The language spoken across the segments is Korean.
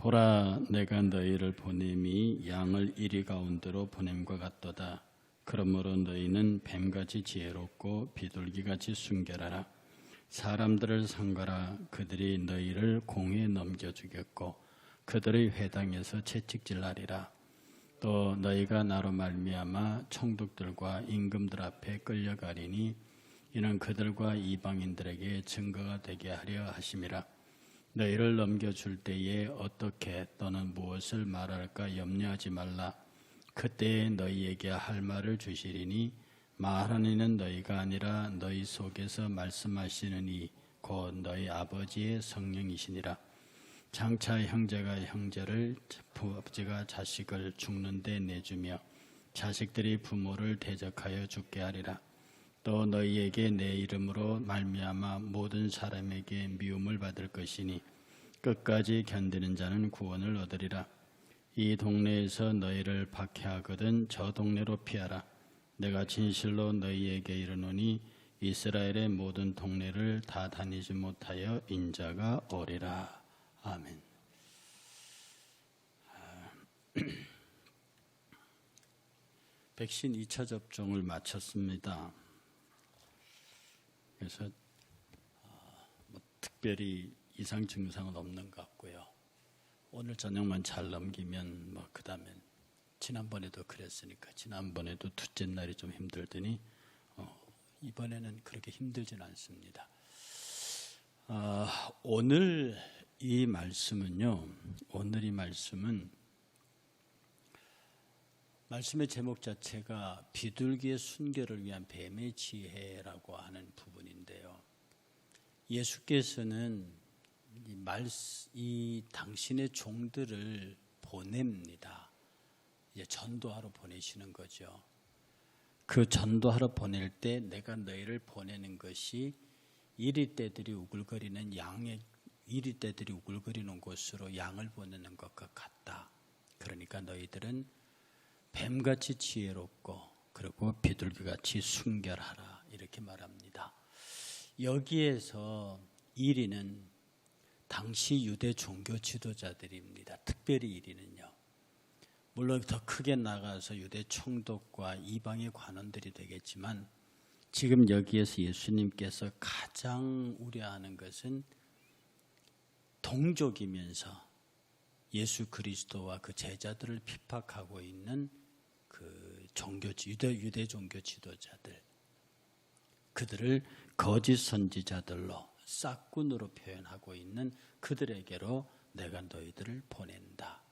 보라, 내가 너희를 보냄이 양을 이리 가운데로 보냄과 같도다. 그러므로 너희는 뱀같이 지혜롭고 비둘기같이 순결하라. 사람들을 상거라. 그들이 너희를 공에 넘겨주겠고 그들의 회당에서 채찍질하리라. 또 너희가 나로 말미암아 총독들과 임금들 앞에 끌려가리니 이는 그들과 이방인들에게 증거가 되게 하려 하심이라. 너희를 넘겨줄 때에 어떻게 또는 무엇을 말할까 염려하지 말라. 그때에 너희에게 할 말을 주시리니 말하는 이는 너희가 아니라 너희 속에서 말씀하시는 이 곧 너희 아버지의 성령이시니라. 장차 형제가 형제를, 부모가 자식을 죽는 데 내주며 자식들이 부모를 대적하여 죽게 하리라. 또 너희에게 내 이름으로 말미암아 모든 사람에게 미움을 받을 것이니 끝까지 견디는 자는 구원을 얻으리라. 이 동네에서 너희를 박해하거든 저 동네로 피하라. 내가 진실로 너희에게 이르노니 이스라엘의 모든 동네를 다 다니지 못하여 인자가 오리라. 아멘. 백신 2차 접종을 마쳤습니다. 그래서 특별히 이상 증상은 없는 것 같고요. 오늘 저녁만 잘 넘기면 그 다음엔 지난번에도 그랬으니까 지난번에도 둘째 날이 좀 힘들더니 이번에는 그렇게 힘들진 않습니다. 오늘 이 말씀은요. 오늘 이 말씀은 말씀의 제목 자체가 비둘기의 순결을 위한 뱀의 지혜라고 하는 부분인데요. 예수께서는 이 당신의 종들을 보냅니다. 이제 전도하러 보내시는 거죠. 그 전도하러 보낼 때 내가 너희를 보내는 것이 이리떼들이 우글거리는 이리떼들이 우글거리는 곳으로 양을 보내는 것과 같다. 그러니까 너희들은 뱀같이 지혜롭고 그리고 비둘기같이 순결하라 이렇게 말합니다. 여기에서 1위는 당시 유대 종교 지도자들입니다. 특별히 1위는요. 물론 더 크게 나가서 유대 총독과 이방의 관원들이 되겠지만 지금 여기에서 예수님께서 가장 우려하는 것은 동족이면서 예수 그리스도와 그 제자들을 핍박하고 있는 그 유대 종교 지도자들, 그들을 거짓 선지자들로 싹군으로 표현하고 있는 그들에게로 내가 너희들을 보낸다.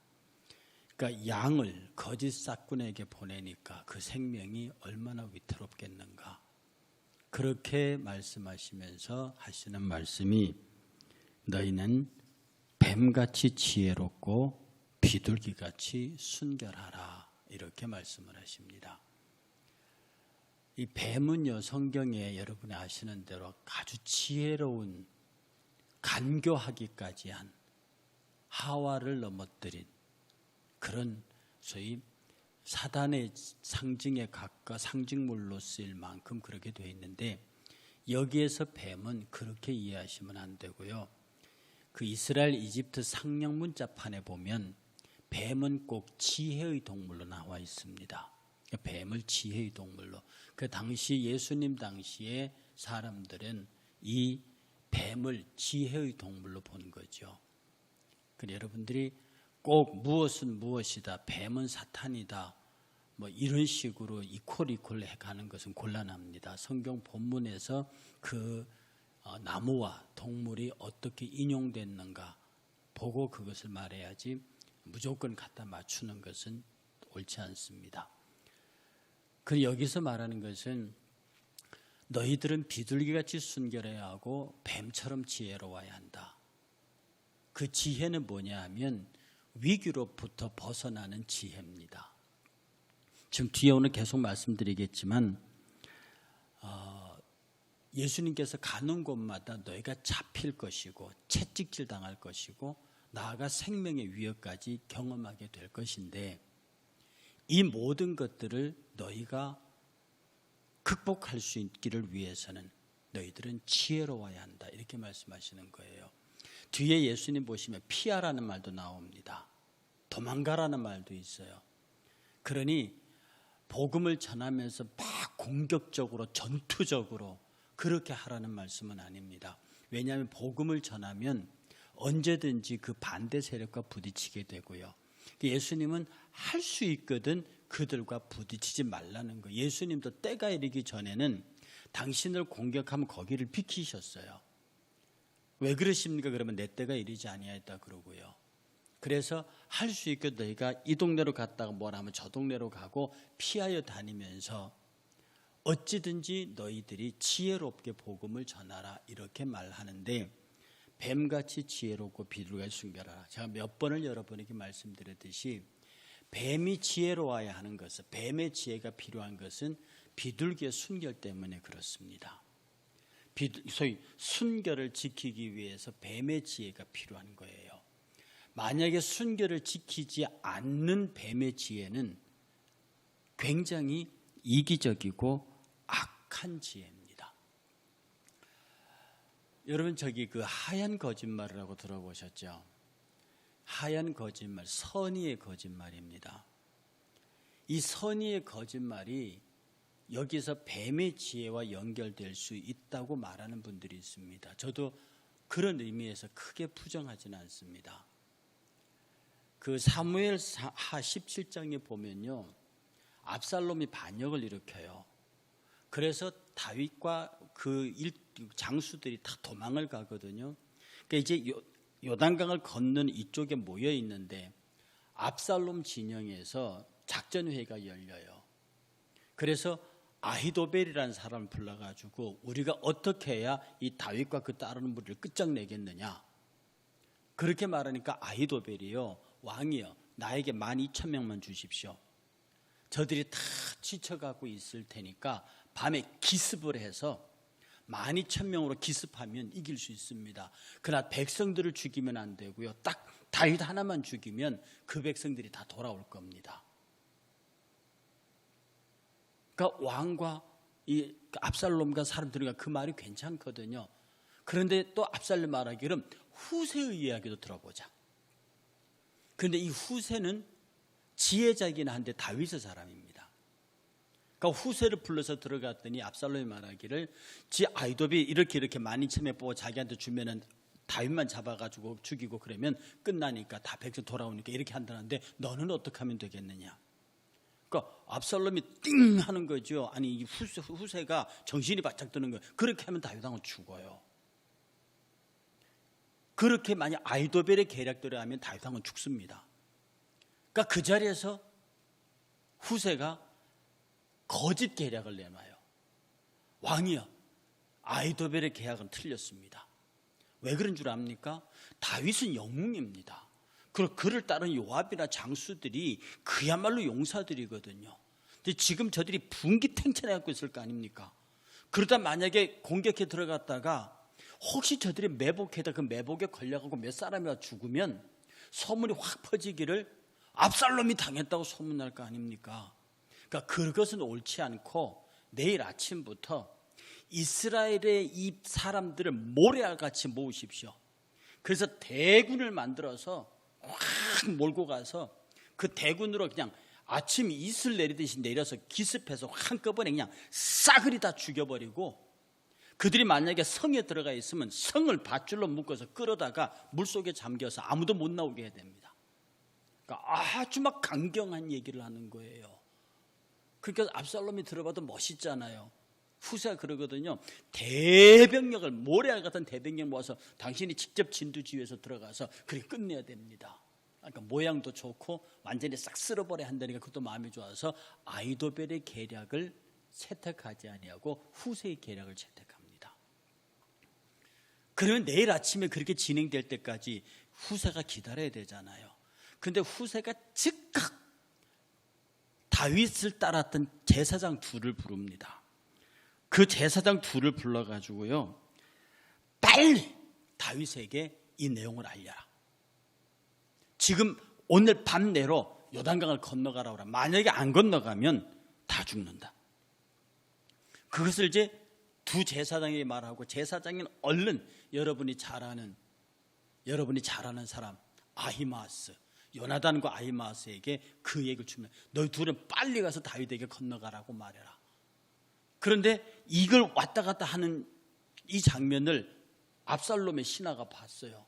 그러니까 양을 거짓 싹군에게 보내니까 그 생명이 얼마나 위태롭겠는가. 그렇게 말씀하시면서 하시는 말씀이 너희는 뱀같이 지혜롭고 비둘기같이 순결하라 이렇게 말씀을 하십니다. 이 뱀은요 성경에 여러분이 아시는 대로 아주 지혜로운 간교하기까지 한 하와를 넘어뜨린 그런 소위 사단의 상징에 가까 상징물로 쓰일 만큼 그렇게 되어 있는데 여기에서 뱀은 그렇게 이해하시면 안 되고요. 그 이스라엘 이집트 상령 문자판에 보면 뱀은 꼭 지혜의 동물로 나와 있습니다. 뱀을 지혜의 동물로. 그 당시 예수님 당시에 사람들은 이 뱀을 지혜의 동물로 본 거죠. 그래서 여러분들이 꼭 무엇은 무엇이다, 뱀은 사탄이다, 이런 식으로 이퀄 해가는 것은 곤란합니다. 성경 본문에서 그 나무와 동물이 어떻게 인용됐는가 보고 그것을 말해야지 무조건 갖다 맞추는 것은 옳지 않습니다. 그리고 여기서 말하는 것은 너희들은 비둘기같이 순결해야 하고 뱀처럼 지혜로워야 한다. 그 지혜는 뭐냐 하면 위기로부터 벗어나는 지혜입니다. 지금 뒤에 오늘 계속 말씀드리겠지만 예수님께서 가는 곳마다 너희가 잡힐 것이고 채찍질 당할 것이고 나아가 생명의 위협까지 경험하게 될 것인데 이 모든 것들을 너희가 극복할 수 있기를 위해서는 너희들은 지혜로워야 한다 이렇게 말씀하시는 거예요. 뒤에 예수님 보시면 피하라는 말도 나옵니다. 도망가라는 말도 있어요. 그러니 복음을 전하면서 막 공격적으로 전투적으로 그렇게 하라는 말씀은 아닙니다. 왜냐하면 복음을 전하면 언제든지 그 반대 세력과 부딪히게 되고요. 예수님은 할 수 있거든 그들과 부딪히지 말라는 거예요. 예수님도 때가 이르기 전에는 당신을 공격하면 거기를 비키셨어요. 왜 그러십니까? 그러면 내 때가 이르지 아니하였다 그러고요. 그래서 할 수 있거든 너희가 이 동네로 갔다가 뭘 하면 저 동네로 가고 피하여 다니면서 어찌든지 너희들이 지혜롭게 복음을 전하라 이렇게 말하는데, 뱀같이 지혜롭고 비둘기같이 순결하라. 제가 몇 번을 여러분에게 말씀드렸듯이 뱀이 지혜로워야 하는 것은, 뱀의 지혜가 필요한 것은 비둘기의 순결 때문에 그렇습니다. 소위 순결을 지키기 위해서 뱀의 지혜가 필요한 거예요. 만약에 순결을 지키지 않는 뱀의 지혜는 굉장히 이기적이고 악한 지혜입니다. 여러분 그 하얀 거짓말이라고 들어보셨죠? 하얀 거짓말, 선의의 거짓말입니다. 이 선의의 거짓말이 여기서 뱀의 지혜와 연결될 수 있다고 말하는 분들이 있습니다. 저도 그런 의미에서 크게 부정하지는 않습니다. 그 사무엘하 17장에 보면요, 압살롬이 반역을 일으켜요. 그래서 다윗과 그 장수들이 다 도망을 가거든요. 그러니까 이제 요단강을 건너는 이쪽에 모여 있는데 압살롬 진영에서 작전회의가 열려요. 그래서 아히도벨이라는 사람을 불러가지고 우리가 어떻게 해야 이 다윗과 그 따르는 무리를 끝장내겠느냐, 그렇게 말하니까 아히도벨이요, 왕이요, 나에게 12,000명만 주십시오. 저들이 다 지쳐가고 있을 테니까 밤에 기습을 해서 12,000명으로 기습하면 이길 수 있습니다. 그러나 백성들을 죽이면 안 되고요, 딱 다윗 하나만 죽이면 그 백성들이 다 돌아올 겁니다. 그러니까 왕과 이 압살롬과 사람들과 그 말이 괜찮거든요. 그런데 또 압살롬 말하기를 후세의 이야기도 들어보자. 그런데 이 후세는 지혜자이긴 한데 다윗의 사람입니다. 그러니까 후세를 불러서 들어갔더니 압살롬이 말하기를 지 아히도벨이 이렇게 12,000명 뽑아 자기한테 주면은 다윗만 잡아가지고 죽이고 그러면 끝나니까 다 백성 돌아오니까 이렇게 한다는데 너는 어떻게 하면 되겠느냐. 그러니까 압살롬이 띵 하는 거죠. 아니 이 후세가 정신이 바짝 드는 거예요. 그렇게 하면 다윗왕은 죽어요. 그렇게 만약 아히도벨의 계략대로 하면 다윗왕은 죽습니다. 그러니까 그 자리에서 후세가 거짓 계략을 내놔요. 왕이여, 아히도벨의 계략은 틀렸습니다. 왜 그런 줄 압니까? 다윗은 영웅입니다. 그리고 그를 따른 요압이나 장수들이 그야말로 용사들이거든요. 근데 지금 저들이 분기탱천해갖고 있을 거 아닙니까? 그러다 만약에 공격해 들어갔다가 혹시 저들이 매복해다 그 매복에 걸려가고 몇 사람이 죽으면 소문이 확 퍼지기를 압살롬이 당했다고 소문날 거 아닙니까? 그러니까 그것은 옳지 않고 내일 아침부터 이스라엘의 이 사람들을 모래알같이 모으십시오. 그래서 대군을 만들어서 확 몰고 가서 그 대군으로 그냥 아침 이슬 내리듯이 내려서 기습해서 한꺼번에 그냥 싸그리 다 죽여버리고, 그들이 만약에 성에 들어가 있으면 성을 밧줄로 묶어서 끌어다가 물속에 잠겨서 아무도 못 나오게 해야 됩니다. 그러니까 아주 막 강경한 얘기를 하는 거예요. 그러니까 압살롬이 들어봐도 멋있잖아요. 후세가 그러거든요. 대병력을, 모래알 같은 대병력 모아서 당신이 직접 진두지휘에서 들어가서 그렇게 끝내야 됩니다. 그러니까 모양도 좋고 완전히 싹 쓸어버려야 한다니까 그것도 마음이 좋아서 아히도벨의 계략을 채택하지 아니하고 후세의 계략을 채택합니다. 그러면 내일 아침에 그렇게 진행될 때까지 후세가 기다려야 되잖아요. 그런데 후세가 즉각 다윗을 따랐던 제사장 둘을 부릅니다. 그 제사장 둘을 불러가지고요, 빨리 다윗에게 이 내용을 알려라. 지금 오늘 밤 내로 요단강을 건너가라고 하라. 만약에 안 건너가면 다 죽는다. 그것을 이제 두 제사장이 말하고, 제사장은 얼른 여러분이 잘 아는 여러분이 잘 아는 사람 아히마스, 요나단과 아히마스에게 그 얘기를 주면 너희 둘은 빨리 가서 다윗에게 건너가라고 말해라. 그런데 이걸 왔다 갔다 하는 이 장면을 압살롬의 신하가 봤어요.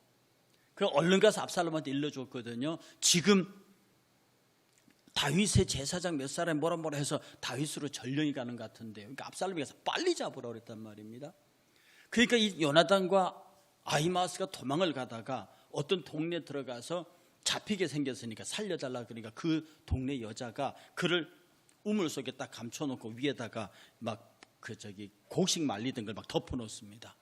그럼 얼른 가서 압살롬한테 일러줬거든요. 지금 다윗의 제사장 몇 사람이 뭐라 해서 다윗으로 전령이 가는 것 같은데요. 그러니까 압살롬이 가서 빨리 잡으라 그랬단 말입니다. 그러니까 이 요나단과 아히마스가 도망을 가다가 어떤 동네에 들어가서 잡히게 생겼으니까 살려달라. 그러니까 그 동네 여자가 그를 우물 속에 딱 감춰놓고 위에다가 막 곡식 말리던 걸 막 덮어놓습니다.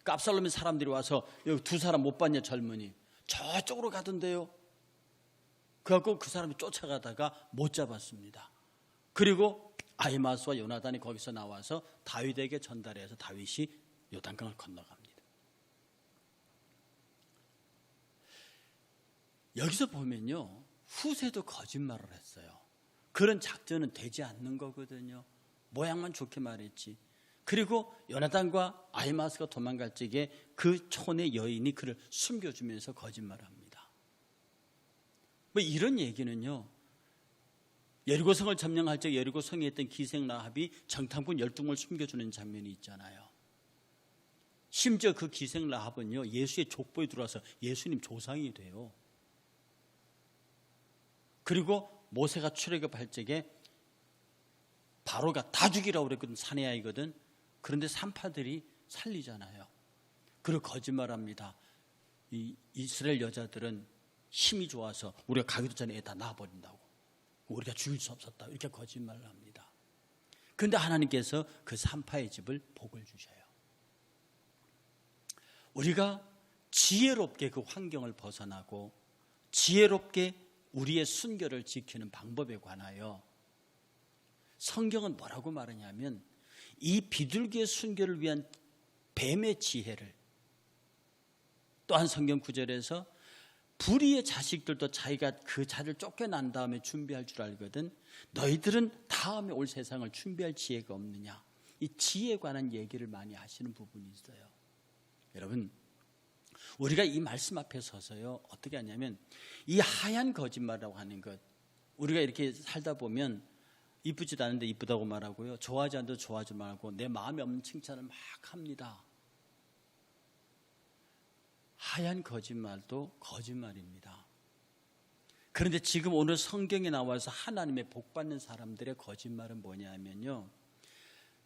그러니까 압살롬의 사람들이 와서 여기 두 사람 못 봤냐 젊은이, 저쪽으로 가던데요. 그래갖고 그 사람이 쫓아가다가 못 잡았습니다. 그리고 아히마스와 요나단이 거기서 나와서 다윗에게 전달해서 다윗이 요단강을 건너갑니다. 여기서 보면요, 후세도 거짓말을 했어요. 그런 작전은 되지 않는 거거든요. 모양만 좋게 말했지. 그리고 요나단과 아히마스가 도망갈 적에 그 촌의 여인이 그를 숨겨주면서 거짓말을 합니다. 뭐 이런 얘기는요, 여리고성을 점령할 적 여리고성에 있던 기생 라합이 정탐꾼 12명을 숨겨주는 장면이 있잖아요. 심지어 그 기생 라합은요, 예수의 족보에 들어와서 예수님 조상이 돼요. 그리고 모세가 출애굽할 적에 바로가 다 죽이라고 그랬거든. 사내 아이거든. 그런데 산파들이 살리잖아요. 그리고 거짓말합니다. 이 이스라엘 여자들은 힘이 좋아서 우리가 가기도 전에 애 다 낳아버린다고, 우리가 죽일 수 없었다, 이렇게 거짓말을 합니다. 그런데 하나님께서 그 산파의 집을 복을 주셔요. 우리가 지혜롭게 그 환경을 벗어나고 지혜롭게 우리의 순결을 지키는 방법에 관하여 성경은 뭐라고 말하냐면, 이 비둘기의 순결을 위한 뱀의 지혜를, 또한 성경 구절에서 불의의 자식들도 자기가 그 자를 쫓겨난 다음에 준비할 줄 알거든, 너희들은 다음에 올 세상을 준비할 지혜가 없느냐. 이 지혜에 관한 얘기를 많이 하시는 부분이 있어요. 여러분, 우리가 이 말씀 앞에 서서요, 어떻게 하냐면, 이 하얀 거짓말이라고 하는 것, 우리가 이렇게 살다 보면 이쁘지도 않은데 이쁘다고 말하고요, 좋아하지 않아도 좋아하지 말고 내 마음에 없는 칭찬을 막 합니다. 하얀 거짓말도 거짓말입니다. 그런데 지금 오늘 성경에 나와서 하나님의 복받는 사람들의 거짓말은 뭐냐면요,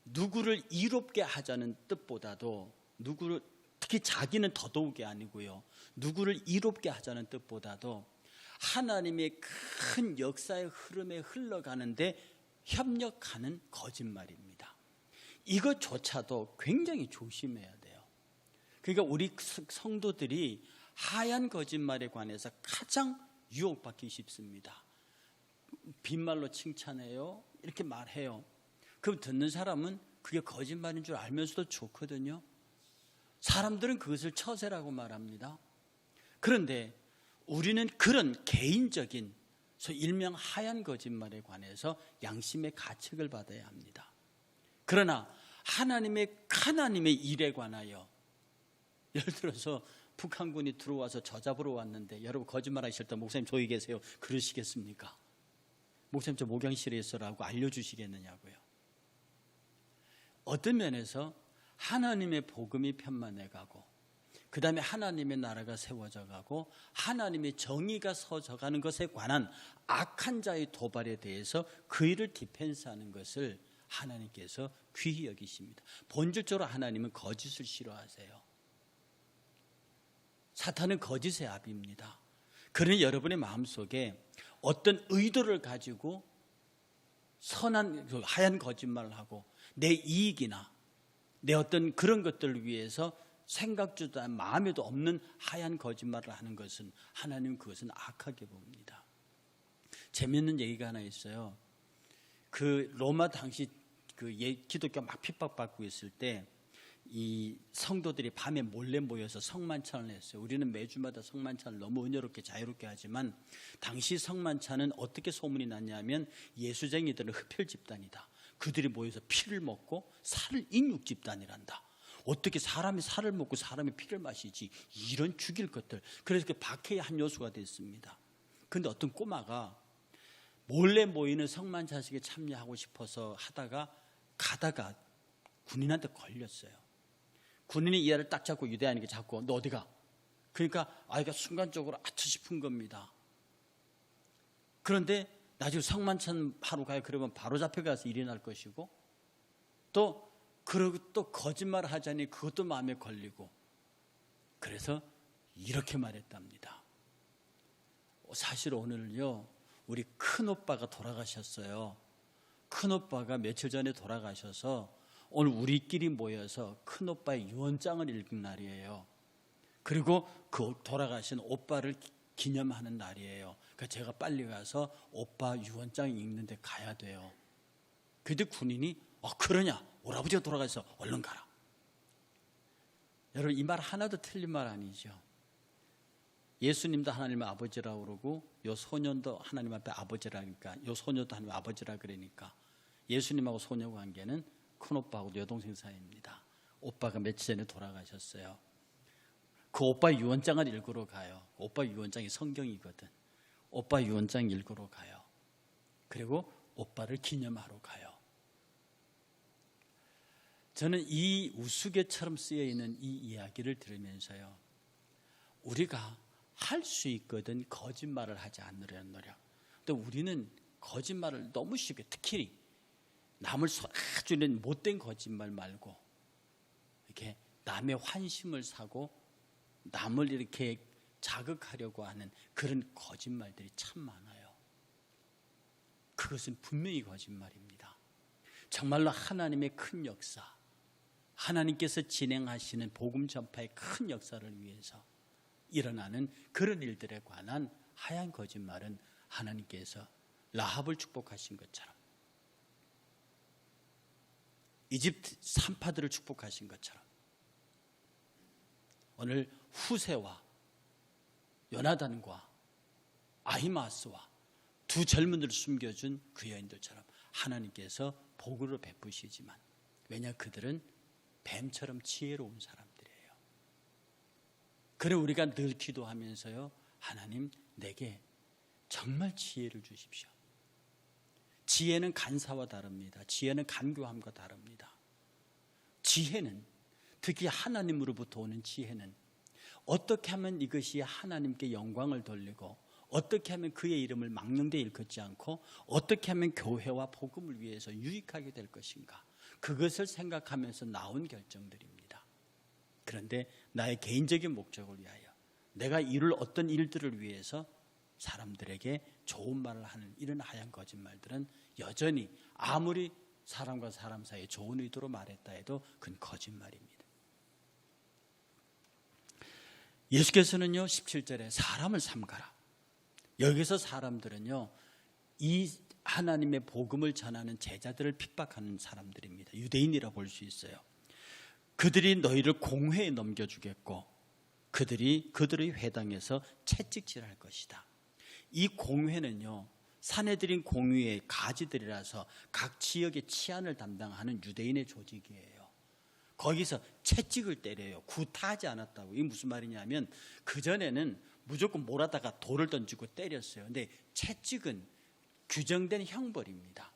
누구를 이롭게 하자는 뜻보다도, 누구를, 특히 자기는 더더욱이 아니고요, 누구를 이롭게 하자는 뜻보다도 하나님의 큰 역사의 흐름에 흘러가는데 협력하는 거짓말입니다. 이것조차도 굉장히 조심해야 돼요. 그러니까 우리 성도들이 하얀 거짓말에 관해서 가장 유혹받기 쉽습니다. 빈말로 칭찬해요, 이렇게 말해요. 그럼 듣는 사람은 그게 거짓말인 줄 알면서도 좋거든요. 사람들은 그것을 처세라고 말합니다. 그런데 우리는 그런 개인적인 일명 하얀 거짓말에 관해서 양심의 가책을 받아야 합니다. 그러나 하나님의 일에 관하여, 예를 들어서 북한군이 들어와서 저 잡으러 왔는데 여러분 거짓말하실 때 목사님 저기 계세요 그러시겠습니까? 목사님 저 목양실에 있어라고 알려주시겠느냐고요. 어떤 면에서 하나님의 복음이 편만해 가고, 그 다음에 하나님의 나라가 세워져 가고 하나님의 정의가 서져 가는 것에 관한 악한 자의 도발에 대해서 그 일을 디펜스하는 것을 하나님께서 귀히 여기십니다. 본질적으로 하나님은 거짓을 싫어하세요. 사탄은 거짓의 아비입니다. 그러니 여러분의 마음속에 어떤 의도를 가지고 선한 하얀 거짓말을 하고 내 이익이나 내 어떤 그런 것들을 위해서 생각지도 마음에도 없는 하얀 거짓말을 하는 것은 하나님은 그것은 악하게 봅니다. 재미있는 얘기가 하나 있어요. 그 로마 당시 그 기독교 막 핍박받고 있을 때 이 성도들이 밤에 몰래 모여서 성만찬을 했어요. 우리는 매주마다 성만찬을 너무 은혜롭게 자유롭게 하지만 당시 성만찬은 어떻게 소문이 났냐면 예수쟁이들은 흡혈 집단이다. 그들이 모여서 피를 먹고 살을 인육 집단이란다. 어떻게 사람이 살을 먹고 사람의 피를 마시지, 이런 죽일 것들. 그래서 그 박해의 한 요소가 됐습니다. 그런데 어떤 꼬마가 몰래 모이는 성만찬식에 참여하고 싶어서 가다가 군인한테 걸렸어요. 군인이 이 아이를 딱 잡고, 유대인에게 잡고, 너 어디 가? 그러니까 아이가 순간적으로 아차 싶은 겁니다. 그런데 나중에 성만찬 하러 가요. 그러면 바로 잡혀가서 일이 날 것이고, 또 거짓말을 하자니 그것도 마음에 걸리고, 그래서 이렇게 말했답니다. 사실 오늘요, 우리 큰오빠가 돌아가셨어요. 큰오빠가 며칠 전에 돌아가셔서 오늘 우리끼리 모여서 큰오빠의 유언장을 읽은 날이에요. 그리고 그 돌아가신 오빠를 기념하는 날이에요. 그러니까 제가 빨리 가서 오빠 유언장 읽는데 가야 돼요. 그런데 군인이 그러냐? 오라버지가 돌아가서 얼른 가라. 여러분, 이 말 하나도 틀린 말 아니죠. 예수님도 하나님의 아버지라고 그러고, 요 소년도 하나님 앞에 아버지라 그러니까, 요 소녀도 하나님 아버지라 그러니까, 예수님하고 소녀 관계는 큰오빠하고 여동생 사이입니다. 오빠가 며칠 전에 돌아가셨어요. 그 오빠 유언장을 읽으러 가요. 오빠 유언장이 성경이거든. 오빠 유언장 읽으러 가요. 그리고 오빠를 기념하러 가요. 저는 이 우스개처럼 쓰여 있는 이 이야기를 들으면서요, 우리가 할 수 있거든 거짓말을 하지 않으려는 노력. 또 우리는 거짓말을 너무 쉽게, 특히 남을 속아주는 못된 거짓말 말고, 이렇게 남의 환심을 사고 남을 이렇게 자극하려고 하는 그런 거짓말들이 참 많아요. 그것은 분명히 거짓말입니다. 정말로 하나님의 큰 역사, 하나님께서 진행하시는 복음 전파의 큰 역사를 위해서 일어나는 그런 일들에 관한 하얀 거짓말은 하나님께서 라합을 축복하신 것처럼, 이집트 산파들을 축복하신 것처럼, 오늘 후세와 요나단과 아히마스와 두 젊은이를 숨겨준 그 여인들처럼 하나님께서 복으로 베푸시지만, 왜냐, 그들은 뱀처럼 지혜로운 사람들이에요. 그래 우리가 늘 기도하면서요, 하나님 내게 정말 지혜를 주십시오. 지혜는 간사와 다릅니다. 지혜는 간교함과 다릅니다. 지혜는, 특히 하나님으로부터 오는 지혜는 어떻게 하면 이것이 하나님께 영광을 돌리고, 어떻게 하면 그의 이름을 망령되이 일컫지 않고, 어떻게 하면 교회와 복음을 위해서 유익하게 될 것인가, 그것을 생각하면서 나온 결정들입니다. 그런데 나의 개인적인 목적을 위하여, 내가 이룰 어떤 일들을 위해서 사람들에게 좋은 말을 하는 이런 하얀 거짓말들은 여전히 아무리 사람과 사람 사이에 좋은 의도로 말했다 해도 그건 거짓말입니다. 예수께서는요, 17절에 사람을 삼가라. 여기서 사람들은요, 이 하나님의 복음을 전하는 제자들을 핍박하는 사람들입니다. 유대인이라 볼 수 있어요. 그들이 너희를 공회에 넘겨주겠고, 그들의 회당에서 채찍질할 것이다. 이 공회는요, 사내들인 공회의 가지들이라서 각 지역의 치안을 담당하는 유대인의 조직이에요. 거기서 채찍을 때려요. 구타하지 않았다고. 이게 무슨 말이냐면, 그전에는 무조건 몰아다가 돌을 던지고 때렸어요. 근데 채찍은 규정된 형벌입니다.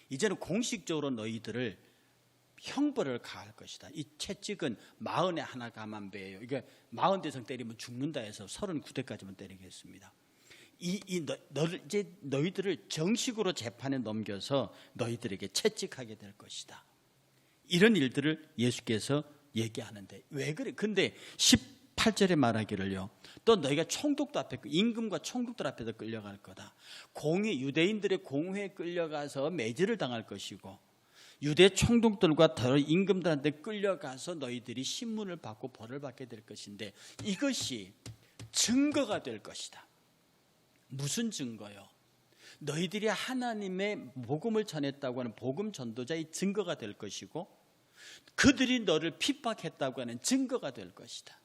이제는 공식적으로 너희들을 형벌을 가할 것이다. 이 채찍은 40에 하나 감한 배예요. 이게 40대상 때리면 죽는다 해서 39대까지만 때리겠습니다. 너희들을 정식으로 재판에 넘겨서 너희들에게 채찍하게 될 것이다. 이런 일들을 예수께서 얘기하는데, 왜 그래? 근데 18절에 말하기를요, 또 너희가 총독도 앞에, 임금과 총독들 앞에서 끌려갈 거다. 유대인들의 공회에 끌려가서 매질을 당할 것이고, 유대 총독들과 임금들한테 끌려가서 너희들이 신문을 받고 벌을 받게 될 것인데, 이것이 증거가 될 것이다. 무슨 증거요? 너희들이 하나님의 복음을 전했다고 하는 복음 전도자의 증거가 될 것이고, 그들이 너를 핍박했다고 하는 증거가 될 것이다.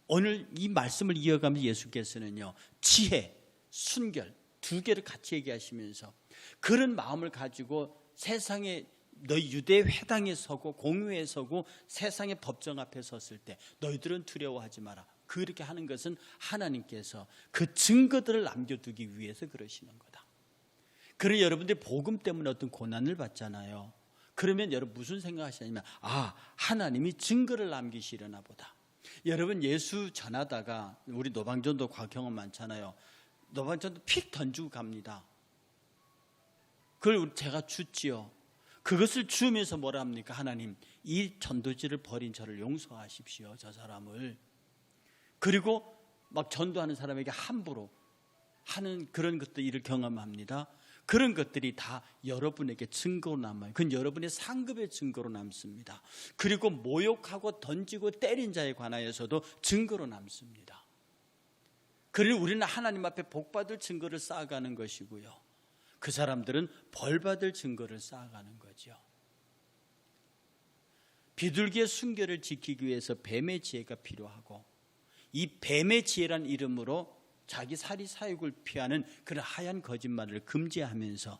오늘 이 말씀을 이어가면서 예수께서는요, 지혜, 순결 두 개를 같이 얘기하시면서 그런 마음을 가지고 세상에 너희 유대 회당에 서고 공회에 서고 세상의 법정 앞에 섰을 때 너희들은 두려워하지 마라. 그렇게 하는 것은 하나님께서 그 증거들을 남겨두기 위해서 그러시는 거다. 그러니 여러분들이 복음 때문에 어떤 고난을 받잖아요. 그러면 여러분 무슨 생각하시냐면 하나님이 증거를 남기시려나 보다. 여러분 예수 전하다가 우리 노방전도 과경험 많잖아요. 노방전도 픽 던지고 갑니다. 그걸 제가 줬지요. 그것을 주면서 뭐라 합니까? 하나님, 이 전도지를 버린 저를 용서하십시오. 저 사람을. 그리고 막 전도하는 사람에게 함부로 하는 그런 것들을 경험합니다. 그런 것들이 다 여러분에게 증거로 남아요. 그건 여러분의 상급의 증거로 남습니다. 그리고 모욕하고 던지고 때린 자에 관하여서도 증거로 남습니다. 그러니 우리는 하나님 앞에 복받을 증거를 쌓아가는 것이고요. 그 사람들은 벌받을 증거를 쌓아가는 거죠. 비둘기의 순결을 지키기 위해서 뱀의 지혜가 필요하고, 이 뱀의 지혜란 이름으로 자기 사리 사욕을 피하는 그런 하얀 거짓말을 금지하면서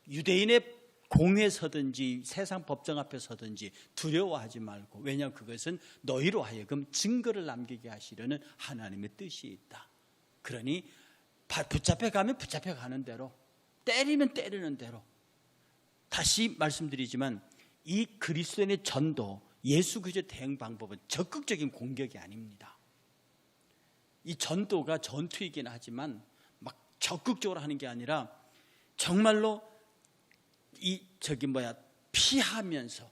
유대인의 공회에 서든지 세상 법정 앞에 서든지 두려워하지 말고, 왜냐하면 그것은 너희로 하여금 증거를 남기게 하시려는 하나님의 뜻이 있다. 그러니 붙잡혀 가면 붙잡혀 가는 대로, 때리면 때리는 대로. 다시 말씀드리지만 이 그리스도인의 전도, 예수 그리스도의 대응 방법은 적극적인 공격이 아닙니다. 이 전도가 전투이긴 하지만 막 적극적으로 하는 게 아니라 정말로 피하면서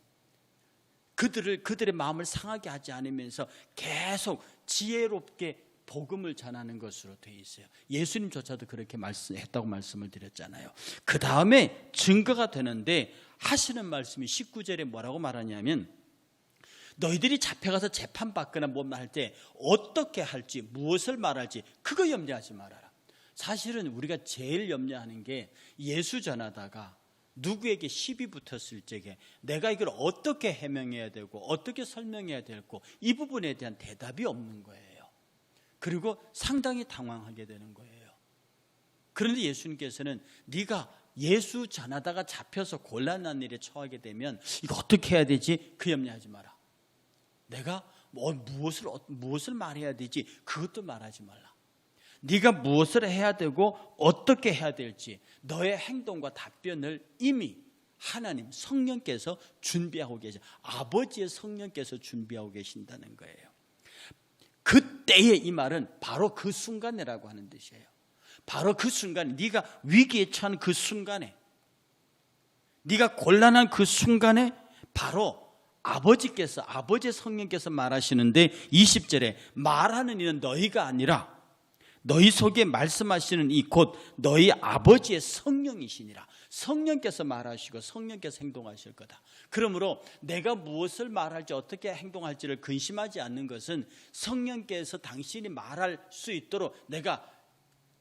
그들의 마음을 상하게 하지 않으면서 계속 지혜롭게 복음을 전하는 것으로 되어 있어요. 예수님조차도 그렇게 했다고 말씀을 드렸잖아요. 그 다음에 증거가 되는데 하시는 말씀이 19절에 뭐라고 말하냐면, 너희들이 잡혀가서 재판받거나 뭐 할 때 어떻게 할지, 무엇을 말할지 그거 염려하지 말아라. 사실은 우리가 제일 염려하는 게 예수 전하다가 누구에게 시비 붙었을 적에 내가 이걸 어떻게 해명해야 되고 어떻게 설명해야 되고, 이 부분에 대한 대답이 없는 거예요. 그리고 상당히 당황하게 되는 거예요. 그런데 예수님께서는 네가 예수 전하다가 잡혀서 곤란한 일에 처하게 되면 이거 어떻게 해야 되지? 그 염려하지 마라. 내가 무엇을 말해야 되지? 그것도 말하지 말라. 네가 무엇을 해야 되고 어떻게 해야 될지 너의 행동과 답변을 이미 하나님 성령께서 준비하고 계셔. 아버지의 성령께서 준비하고 계신다는 거예요. 그때의 이 말은 바로 그 순간이라고 하는 뜻이에요. 바로 그 순간, 네가 위기에 처한 그 순간에, 네가 곤란한 그 순간에 바로 아버지의 성령께서 말하시는데, 20절에 말하는 이는 너희가 아니라 너희 속에 말씀하시는 이 곧 너희 아버지의 성령이시니라. 성령께서 말하시고 성령께서 행동하실 거다. 그러므로 내가 무엇을 말할지 어떻게 행동할지를 근심하지 않는 것은 성령께서 당신이 말할 수 있도록 내가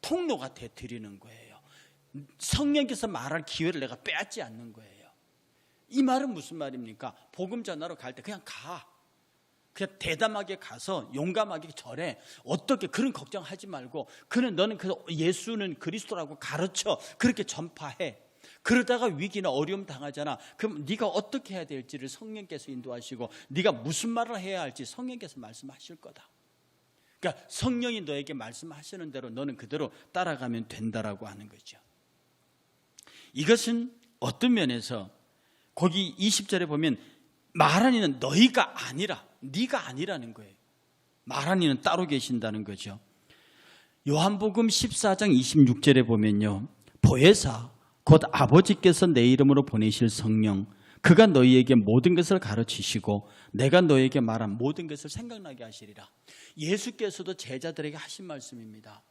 통로가 되드리는 거예요. 성령께서 말할 기회를 내가 빼앗지 않는 거예요. 이 말은 무슨 말입니까? 복음 전하러 갈 때 그냥 가. 그냥 대담하게 가서 용감하게 절해. 어떻게 그런 걱정하지 말고 너는 예수는 그리스도라고 가르쳐. 그렇게 전파해. 그러다가 위기나 어려움 당하잖아. 그럼 네가 어떻게 해야 될지를 성령께서 인도하시고 네가 무슨 말을 해야 할지 성령께서 말씀하실 거다. 그러니까 성령이 너에게 말씀하시는 대로 너는 그대로 따라가면 된다라고 하는 거죠. 이것은 어떤 면에서 거기 20절에 보면 말하는 이는 너희가 아니라, 네가 아니라는 거예요. 말하는 이는 따로 계신다는 거죠. 요한복음 14장 26절에 보면요, 보혜사 곧 아버지께서 내 이름으로 보내실 성령, 그가 너희에게 모든 것을 가르치시고 내가 너희에게 말한 모든 것을 생각나게 하시리라. 예수께서도 제자들에게 하신 말씀입니다.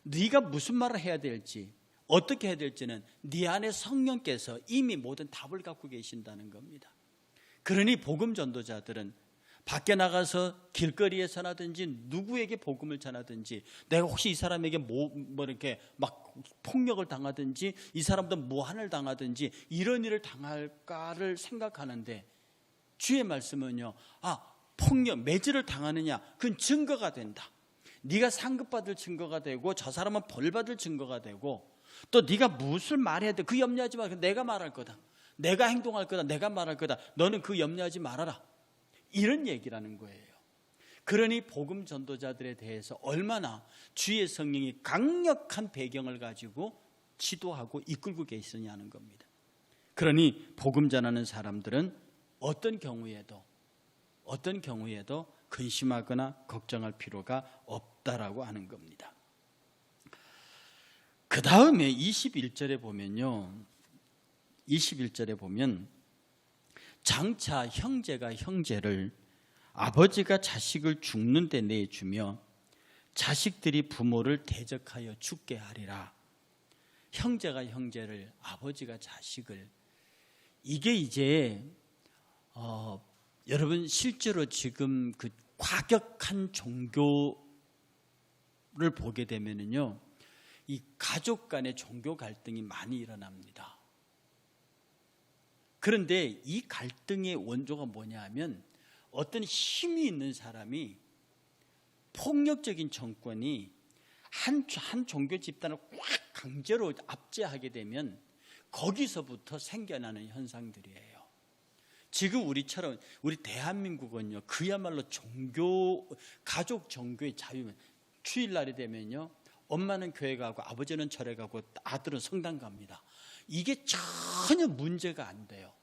네가 무슨 말을 해야 될지, 어떻게 해야 될지는 네 안에 성령께서 이미 모든 답을 갖고 계신다는 겁니다. 그러니 복음 전도자들은 밖에 나가서 길거리에서 하든지 누구에게 복음을 전하든지, 내가 혹시 이 사람에게 이렇게 막 폭력을 당하든지 이 사람도 무한을 당하든지 이런 일을 당할까를 생각하는데, 주의 말씀은요, 폭력, 매질을 당하느냐, 그건 증거가 된다. 네가 상급받을 증거가 되고 저 사람은 벌받을 증거가 되고, 또 네가 무엇을 말해야 돼, 그 염려하지 마. 내가 말할 거다. 내가 행동할 거다, 내가 말할 거다, 너는 그 염려하지 말아라, 이런 얘기라는 거예요. 그러니 복음 전도자들에 대해서 얼마나 주의 성령이 강력한 배경을 가지고 지도하고 이끌고 계시느냐는 겁니다. 그러니 복음 전하는 사람들은 어떤 경우에도 근심하거나 걱정할 필요가 없다라고 하는 겁니다. 그 다음에 21절에 보면 장차 형제가 형제를, 아버지가 자식을 죽는 데 내주며 자식들이 부모를 대적하여 죽게 하리라. 형제가 형제를, 아버지가 자식을, 이게 이제 여러분 실제로 지금 그 과격한 종교를 보게 되면은요, 이 가족 간의 종교 갈등이 많이 일어납니다. 그런데 이 갈등의 원조가 뭐냐 하면, 어떤 힘이 있는 사람이, 폭력적인 정권이 한 종교 집단을 확 강제로 압제하게 되면 거기서부터 생겨나는 현상들이에요. 지금 우리처럼, 우리 대한민국은요, 그야말로 가족 종교의 자유면, 주일날이 되면요, 엄마는 교회 가고 아버지는 절에 가고 아들은 성당 갑니다. 이게 전혀 문제가 안 돼요.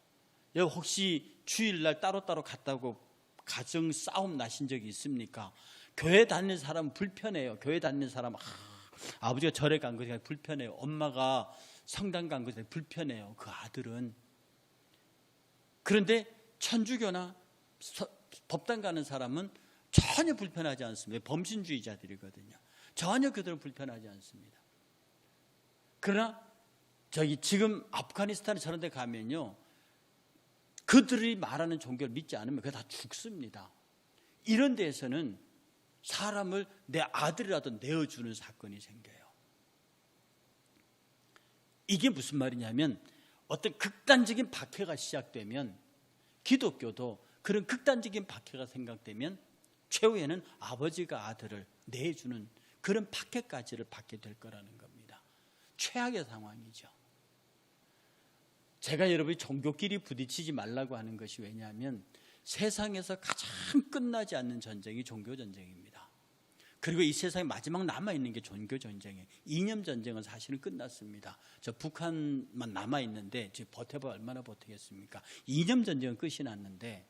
여러분 혹시 주일날 따로따로 갔다고 가정 싸움 나신 적이 있습니까? 교회 다니는 사람은 불편해요. 교회 다니는 사람은 아버지가 절에 간 것이 불편해요. 엄마가 성당 간 것이 불편해요. 그 아들은. 그런데 천주교나 법당 가는 사람은 전혀 불편하지 않습니다. 범신주의자들이거든요. 전혀 그들은 불편하지 않습니다. 그러나 지금 아프가니스탄에 저런 데 가면요, 그들이 말하는 종교를 믿지 않으면 그게 다 죽습니다. 이런 데에서는 사람을 내 아들이라도 내어주는 사건이 생겨요. 이게 무슨 말이냐면, 어떤 극단적인 박해가 시작되면, 기독교도 그런 극단적인 박해가 생각되면 최후에는 아버지가 아들을 내주는 그런 박해까지를 받게 될 거라는 겁니다. 최악의 상황이죠. 제가 여러분이 종교끼리 부딪히지 말라고 하는 것이 왜냐하면, 세상에서 가장 끝나지 않는 전쟁이 종교전쟁입니다. 그리고 이 세상에 마지막 남아있는 게 종교전쟁이에요. 이념 전쟁은 사실은 끝났습니다. 저 북한만 남아있는데 지금 버텨봐 얼마나 버티겠습니까? 이념 전쟁은 끝이 났는데,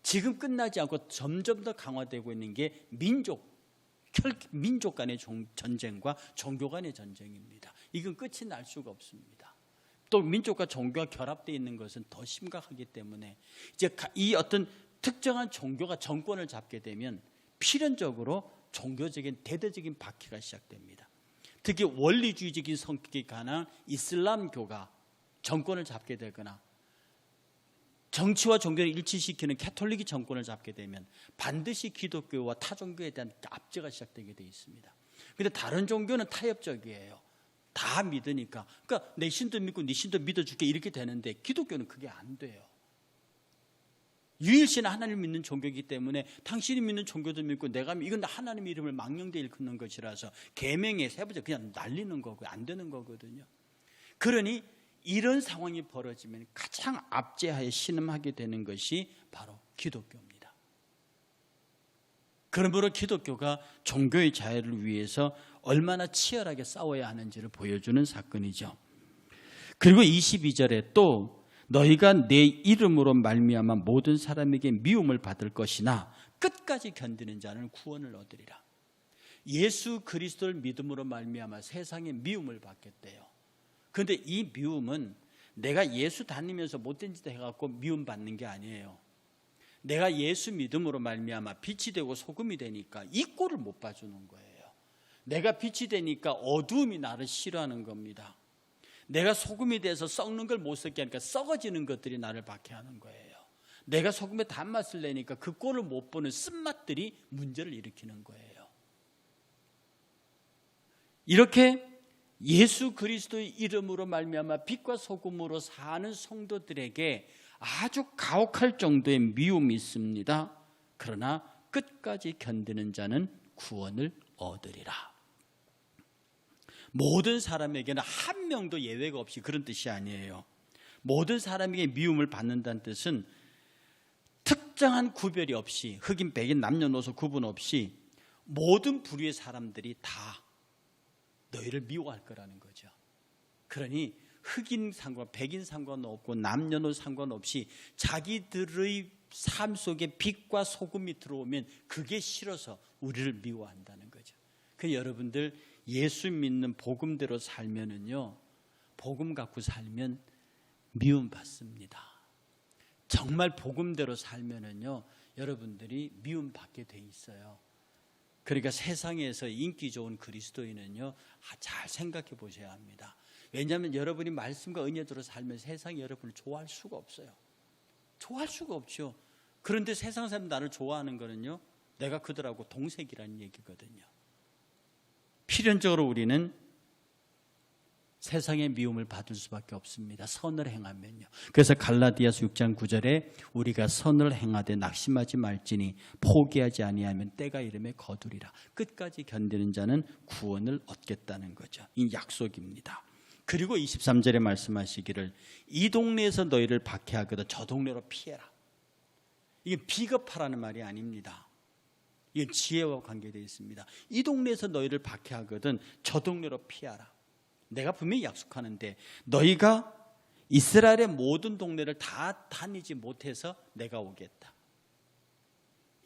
지금 끝나지 않고 점점 더 강화되고 있는 게 민족 간의 전쟁과 종교 간의 전쟁입니다. 이건 끝이 날 수가 없습니다. 또 민족과 종교가 결합되어 있는 것은 더 심각하기 때문에, 이제 이 어떤 특정한 종교가 정권을 잡게 되면 필연적으로 종교적인 대대적인 박해가 시작됩니다. 특히 원리주의적인 성격이 강한 이슬람교가 정권을 잡게 되거나, 정치와 종교를 일치시키는 캐톨릭이 정권을 잡게 되면 반드시 기독교와 타종교에 대한 압제가 시작되게 되어 있습니다. 그런데 다른 종교는 타협적이에요. 다 믿으니까. 그러니까 내 신도 믿고 네 신도 믿어줄게, 이렇게 되는데 기독교는 그게 안 돼요. 유일신 하나님 믿는 종교이기 때문에 당신이 믿는 종교도 믿고 내가 이건 하나님의 이름을 망령되이 일컫는 것이라서 계명에 세부적 그냥 날리는 거고 안 되는 거거든요. 그러니 이런 상황이 벌어지면 가장 압제하에 신음하게 되는 것이 바로 기독교입니다. 그러므로 기독교가 종교의 자유를 위해서 얼마나 치열하게 싸워야 하는지를 보여주는 사건이죠. 그리고 22절에 또 너희가 내 이름으로 말미암아 모든 사람에게 미움을 받을 것이나 끝까지 견디는 자는 구원을 얻으리라. 예수 그리스도를 믿음으로 말미암아 세상에 미움을 받겠대요. 그런데 이 미움은 내가 예수 다니면서 못된 짓 해갖고 미움받는 게 아니에요. 내가 예수 믿음으로 말미암아 빛이 되고 소금이 되니까 이 꼴을 못 봐주는 거예요. 내가 빛이 되니까 어두움이 나를 싫어하는 겁니다. 내가 소금이 돼서 썩는 걸 못 썩게 하니까 썩어지는 것들이 나를 박해하는 거예요. 내가 소금의 단맛을 내니까 그 꼴을 못 보는 쓴맛들이 문제를 일으키는 거예요. 이렇게 예수 그리스도의 이름으로 말미암아 빛과 소금으로 사는 성도들에게 아주 가혹할 정도의 미움이 있습니다. 그러나 끝까지 견디는 자는 구원을 얻으리라. 모든 사람에게는 한 명도 예외가 없이 그런 뜻이 아니에요. 모든 사람에게 미움을 받는다는 뜻은 특정한 구별이 없이, 흑인, 백인, 남녀노소 구분 없이 모든 부류의 사람들이 다 너희를 미워할 거라는 거죠. 그러니 흑인 상관, 백인 상관없고 남녀노소 상관없이 자기들의 삶 속에 빛과 소금이 들어오면 그게 싫어서 우리를 미워한다는 거죠. 그 여러분들 예수 믿는 복음대로 살면은요, 복음 갖고 살면 미움 받습니다. 정말 복음대로 살면은요, 여러분들이 미움 받게 돼 있어요. 그러니까 세상에서 인기 좋은 그리스도인은요, 잘 생각해 보셔야 합니다. 왜냐하면 여러분이 말씀과 은혜대로 살면 세상이 여러분을 좋아할 수가 없어요. 좋아할 수가 없죠. 그런데 세상 사람이 나를 좋아하는 거는요, 내가 그들하고 동색이라는 얘기거든요. 필연적으로 우리는 세상의 미움을 받을 수밖에 없습니다. 선을 행하면요. 그래서 갈라디아서 6장 9절에 우리가 선을 행하되 낙심하지 말지니 포기하지 아니하면 때가 이름에 거두리라. 끝까지 견디는 자는 구원을 얻겠다는 거죠. 이 약속입니다. 그리고 23절에 말씀하시기를 이 동네에서 너희를 박해하거든 저 동네로 피해라. 이게 비겁하라는 말이 아닙니다. 이건 지혜와 관계되어 있습니다. 이 동네에서 너희를 박해하거든 저 동네로 피하라. 내가 분명히 약속하는데 너희가 이스라엘의 모든 동네를 다 다니지 못해서 내가 오겠다.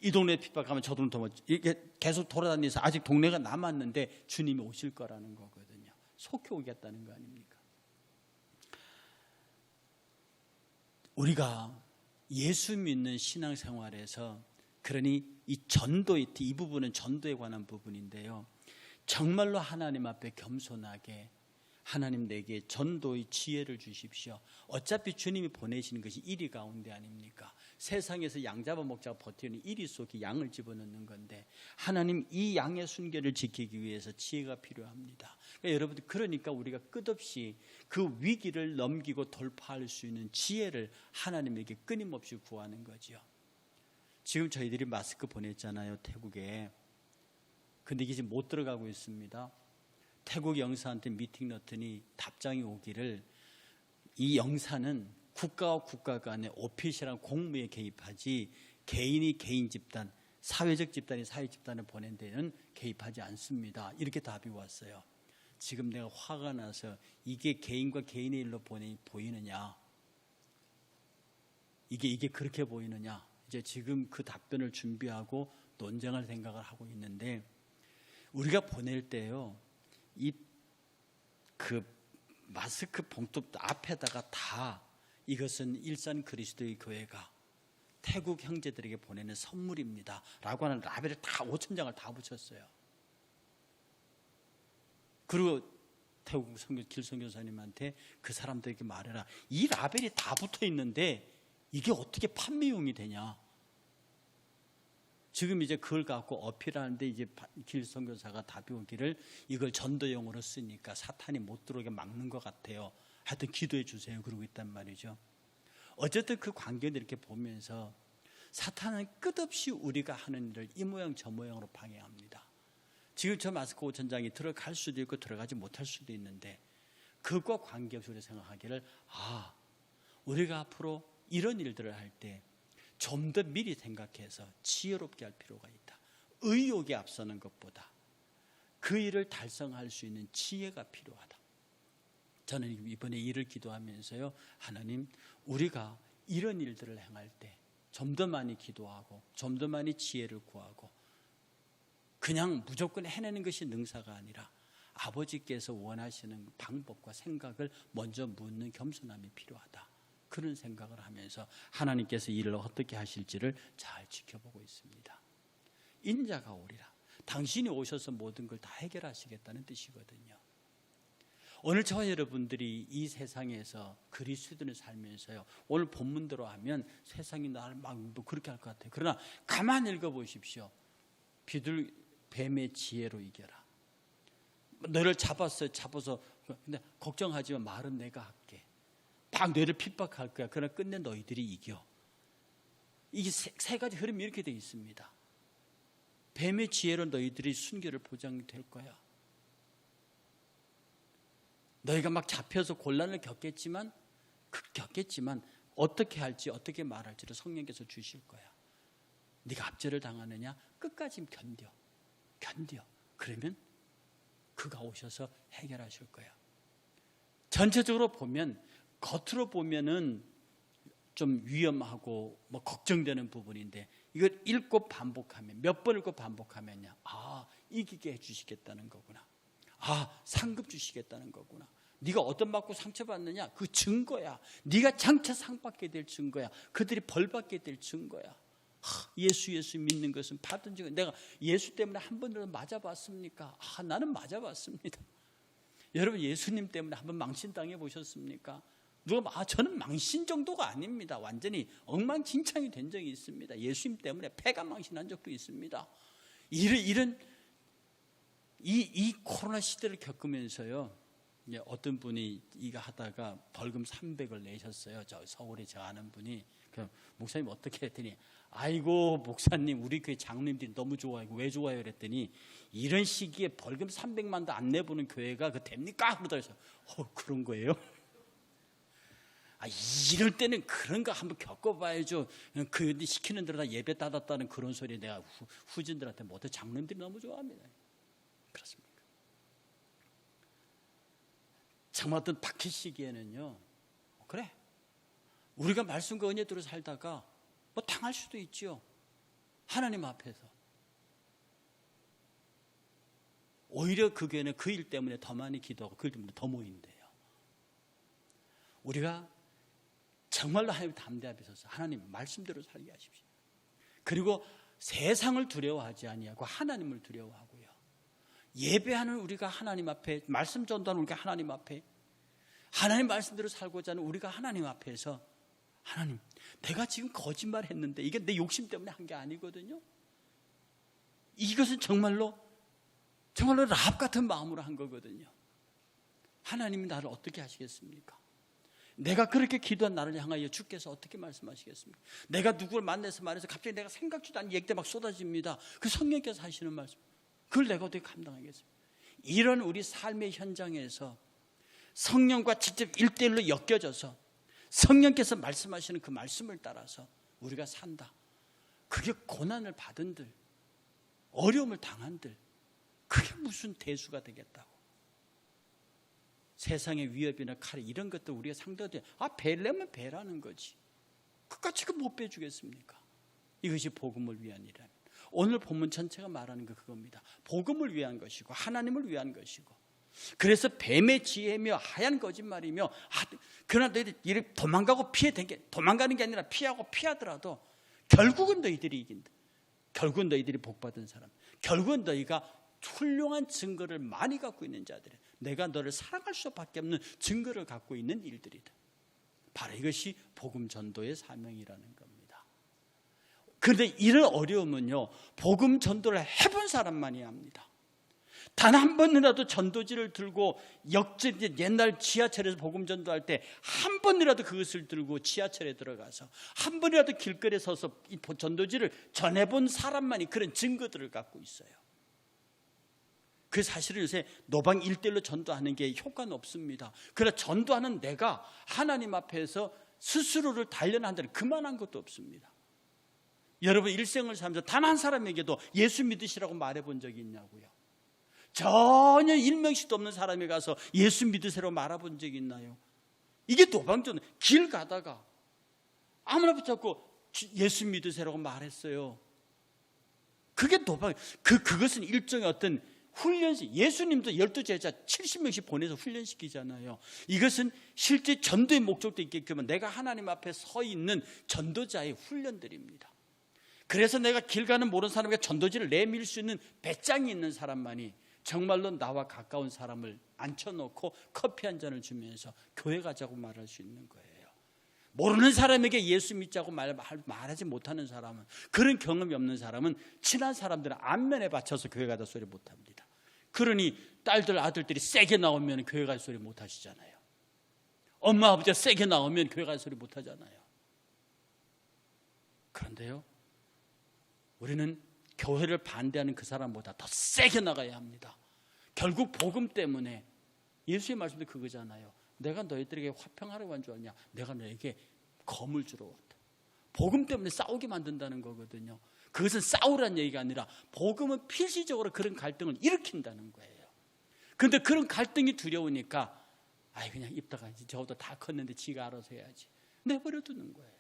이 동네에 핍박하면 저 동네 더 이게 계속 돌아다니면서 아직 동네가 남았는데 주님이 오실 거라는 거거든요. 속히 오겠다는 거 아닙니까? 우리가 예수 믿는 신앙생활에서 그러니 이 전도의 이 부분은 전도에 관한 부분인데요. 정말로 하나님 앞에 겸손하게 하나님 내게 전도의 지혜를 주십시오. 어차피 주님이 보내시는 것이 이리 가운데 아닙니까? 세상에서 양 잡아먹자고 버티는 이리 속에 양을 집어넣는 건데 하나님 이 양의 순결을 지키기 위해서 지혜가 필요합니다. 그러니까 여러분들 그러니까 우리가 끝없이 그 위기를 넘기고 돌파할 수 있는 지혜를 하나님에게 끊임없이 구하는 거죠. 지금 저희들이 마스크 보냈잖아요, 태국에. 근데 이게 지금 못 들어가고 있습니다. 태국 영사한테 미팅 넣더니 답장이 오기를 이 영사는 국가와 국가 간의 오피셜한 공무에 개입하지 개인이 개인 집단, 사회적 집단이 사회 집단을 보낸 데는 개입하지 않습니다. 이렇게 답이 왔어요. 지금 내가 화가 나서 이게 개인과 개인의 일로 보이느냐? 이게 그렇게 보이느냐? 이제 지금 그 답변을 준비하고 논쟁할 생각을 하고 있는데 우리가 보낼 때요. 그 마스크 봉투 앞에다가 다 이것은 일산 그리스도의 교회가 태국 형제들에게 보내는 선물입니다 라고 하는 라벨을 다 5,000장을 다 붙였어요. 그리고 태국 길선교사님한테 그 사람들에게 말해라. 이 라벨이 다 붙어 있는데 이게 어떻게 판매용이 되냐. 지금 이제 그걸 갖고 어필하는데 이제 길선교사가 답이 오기를 이걸 전도용으로 쓰니까 사탄이 못 들어오게 막는 것 같아요. 하여튼 기도해 주세요. 그러고 있단 말이죠. 어쨌든 그 관계를 이렇게 보면서 사탄은 끝없이 우리가 하는 일을 이 모양 저 모양으로 방해합니다. 지금 저 마스크 5,000장이 들어갈 수도 있고 들어가지 못할 수도 있는데 그것과 관계없이 우리가 생각하기를 우리가 앞으로 이런 일들을 할 때 좀 더 미리 생각해서 지혜롭게 할 필요가 있다. 의욕에 앞서는 것보다 그 일을 달성할 수 있는 지혜가 필요하다. 저는 이번에 일을 기도하면서요. 하나님 우리가 이런 일들을 행할 때 좀 더 많이 기도하고 좀 더 많이 지혜를 구하고 그냥 무조건 해내는 것이 능사가 아니라 아버지께서 원하시는 방법과 생각을 먼저 묻는 겸손함이 필요하다. 그런 생각을 하면서 하나님께서 일을 어떻게 하실지를 잘 지켜보고 있습니다. 인자가 오리라. 당신이 오셔서 모든 걸 다 해결하시겠다는 뜻이거든요. 오늘 저와 여러분들이 이 세상에서 그리스도인을 살면서요. 오늘 본문대로 하면 세상이 나를 막 그렇게 할 것 같아요. 그러나 가만히 읽어보십시오. 뱀의 지혜로 이겨라. 너를 잡아서 근데 걱정하지 마. 말은 내가 할게. 막 너를 핍박할 거야. 그러나 끝내 너희들이 이겨. 이게 세 가지 흐름이 이렇게 되어 있습니다. 뱀의 지혜로 너희들이 순결을 보장될 거야. 너희가 막 잡혀서 곤란을 겪겠지만 겪겠지만 어떻게 할지 어떻게 말할지를 성령께서 주실 거야. 네가 압제를 당하느냐? 끝까지 견뎌. 그러면 그가 오셔서 해결하실 거야. 전체적으로 보면 겉으로 보면은 좀 위험하고 뭐 걱정되는 부분인데 이걸 읽고 반복하면 몇 번 읽고 반복하면요, 이기게 해주시겠다는 거구나. 상급 주시겠다는 거구나. 네가 어떤 받고 상처받느냐? 그 증거야. 네가 장차 상 받게 될 증거야. 그들이 벌 받게 될 증거야. 예수 믿는 것은 받은 증거. 내가 예수 때문에 한 번이라도 맞아봤습니까? 나는 맞아봤습니다. 여러분 예수님 때문에 한번 망신당해 보셨습니까? 누가 저는 망신 정도가 아닙니다. 완전히 엉망진창이 된 적이 있습니다. 예수님 때문에 폐가 망신한 적도 있습니다. 이런 코로나 시대를 겪으면서요, 어떤 분이 이거 하다가 벌금 300을 내셨어요. 저 서울에 저 아는 분이. 목사님 어떻게 했더니, 아이고 목사님 우리 교회 장로님들이 너무 좋아요. 왜 좋아요? 그랬더니 이런 시기에 벌금 300만도 안 내보는 교회가 됩니까? 그러더라고요. 그런 거예요? 이럴 때는 그런 거 한번 겪어봐야죠. 그 시키는 대로 다 예배 따랐다는 그런 소리 내가 후진들한테 못해. 장로님들이 너무 좋아합니다. 그렇습니까? 정말 어떤 박해 시기에는요, 그래 우리가 말씀과 은혜대로 살다가 뭐 당할 수도 있지요. 하나님 앞에서. 오히려 그 교회는 그 일 때문에 더 많이 기도하고 그 일 때문에 더 모인대요. 우리가 정말로 하나님 담대 앞에 서서 하나님 말씀대로 살게 하십시오. 그리고 세상을 두려워하지 아니하고 하나님을 두려워하고요. 예배하는 우리가 하나님 앞에, 말씀 전도하는 우리가 하나님 앞에, 하나님 말씀대로 살고자 하는 우리가 하나님 앞에서, 하나님 내가 지금 거짓말했는데 이게 내 욕심 때문에 한 게 아니거든요. 이것은 정말로 라합 같은 마음으로 한 거거든요. 하나님이 나를 어떻게 하시겠습니까? 내가 그렇게 기도한 나를 향하여 주께서 어떻게 말씀하시겠습니까? 내가 누구를 만나서 말해서 갑자기 내가 생각지도 않은 얘기들 막 쏟아집니다. 그 성령께서 하시는 말씀, 그걸 내가 어떻게 감당하겠습니까? 이런 우리 삶의 현장에서 성령과 직접 1대1로 엮여져서 성령께서 말씀하시는 그 말씀을 따라서 우리가 산다. 그게 고난을 받은들, 어려움을 당한들, 그게 무슨 대수가 되겠다고. 세상의 위협이나 칼 이런 것들 우리가 상대하되 배려면 배라는 거지. 그까지 못 빼주겠습니까? 이것이 복음을 위한 일이라면. 오늘 본문 전체가 말하는 게 그겁니다. 복음을 위한 것이고 하나님을 위한 것이고. 그래서 뱀의 지혜며 하얀 거짓말이며, 그러나 너희들이 도망가는 게 아니라 피하고 피하더라도 결국은 너희들이 이긴다. 결국은 너희들이 복받은 사람, 결국은 너희가 훌륭한 증거를 많이 갖고 있는 자들이야. 내가 너를 사랑할 수밖에 없는 증거를 갖고 있는 일들이다. 바로 이것이 복음 전도의 사명이라는 겁니다. 그런데 이런 어려움은요, 복음 전도를 해본 사람만이 합니다. 단 한 번이라도 전도지를 들고 옛날 지하철에서 복음 전도할 때 한 번이라도 그것을 들고 지하철에 들어가서 한 번이라도 길거리에 서서 이 전도지를 전해본 사람만이 그런 증거들을 갖고 있어요. 그 사실은 요새 노방 1대1로 전도하는 게 효과는 없습니다. 그러나 전도하는 내가 하나님 앞에서 스스로를 단련한다는 그만한 것도 없습니다. 여러분 일생을 살면서 단 한 사람에게도 예수 믿으시라고 말해본 적이 있냐고요? 전혀 일명식도 없는 사람이 가서 예수 믿으세요 말해본 적이 있나요? 이게 노방전. 길 가다가 아무나 붙잡고 예수 믿으세요라고 말했어요. 그게 노방. 그것은 일종의 어떤 훈련식. 예수님도 12제자 70명씩 보내서 훈련시키잖아요. 이것은 실제 전도의 목적도 있겠지만 내가 하나님 앞에 서 있는 전도자의 훈련들입니다. 그래서 내가 길 가는 모르는 사람에게 전도지를 내밀 수 있는 배짱이 있는 사람만이 정말로 나와 가까운 사람을 앉혀놓고 커피 한 잔을 주면서 교회 가자고 말할 수 있는 거예요. 모르는 사람에게 예수 믿자고 말하지 못하는 사람은, 그런 경험이 없는 사람은 친한 사람들은 안면에 받쳐서 교회 가자 소리 못합니다. 그러니 딸들 아들들이 세게 나오면 교회 갈 소리 못하시잖아요. 엄마 아버지가 세게 나오면 교회 갈 소리 못하잖아요. 그런데요, 우리는 교회를 반대하는 그 사람보다 더 세게 나가야 합니다. 결국 복음 때문에, 예수의 말씀도 그거잖아요. 내가 너희들에게 화평하려고 한 줄 아냐? 내가 너에게 검을 주러 왔다. 복음 때문에 싸우게 만든다는 거거든요. 그것은 싸우란 얘기가 아니라 복음은 필시적으로 그런 갈등을 일으킨다는 거예요. 그런데 그런 갈등이 두려우니까 그냥 입다가 저도 다 컸는데 지가 알아서 해야지. 내버려 두는 거예요.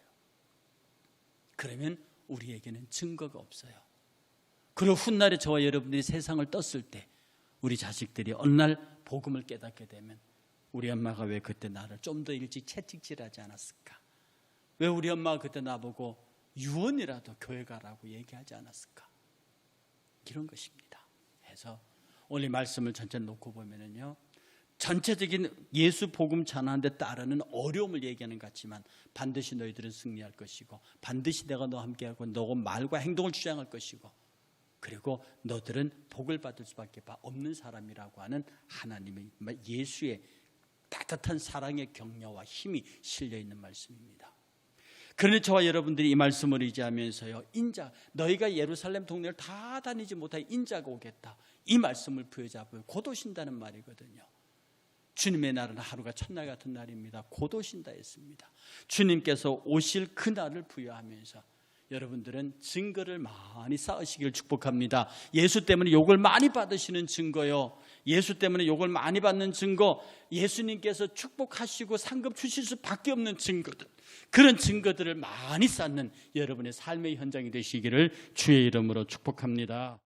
그러면 우리에게는 증거가 없어요. 그리고 훗날에 저와 여러분들이 세상을 떴을 때 우리 자식들이 어느 날 복음을 깨닫게 되면 우리 엄마가 왜 그때 나를 좀 더 일찍 채찍질하지 않았을까? 왜 우리 엄마가 그때 나보고 유언이라도 교회 가라고 얘기하지 않았을까? 이런 것입니다. 그래서 오늘 말씀을 전체 놓고 보면은요, 전체적인 예수 복음 전하는데 따르는 어려움을 얘기하는 것 같지만 반드시 너희들은 승리할 것이고 반드시 내가 너와 함께하고 너의 말과 행동을 주장할 것이고 그리고 너들은 복을 받을 수밖에 없는 사람이라고 하는 하나님의 예수의 따뜻한 사랑의 격려와 힘이 실려있는 말씀입니다. 그러니 저와 여러분들이 이 말씀을 의지하면서요, 너희가 예루살렘 동네를 다 다니지 못하여 인자가 오겠다, 이 말씀을 부여잡고 곧 오신다는 말이거든요. 주님의 날은 하루가 첫날 같은 날입니다. 곧 오신다 했습니다. 주님께서 오실 그 날을 부여하면서 여러분들은 증거를 많이 쌓으시길 축복합니다. 예수 때문에 욕을 많이 받으시는 증거요, 예수 때문에 욕을 많이 받는 증거, 예수님께서 축복하시고 상급 주실 수밖에 없는 증거들, 그런 증거들을 많이 쌓는 여러분의 삶의 현장이 되시기를 주의 이름으로 축복합니다.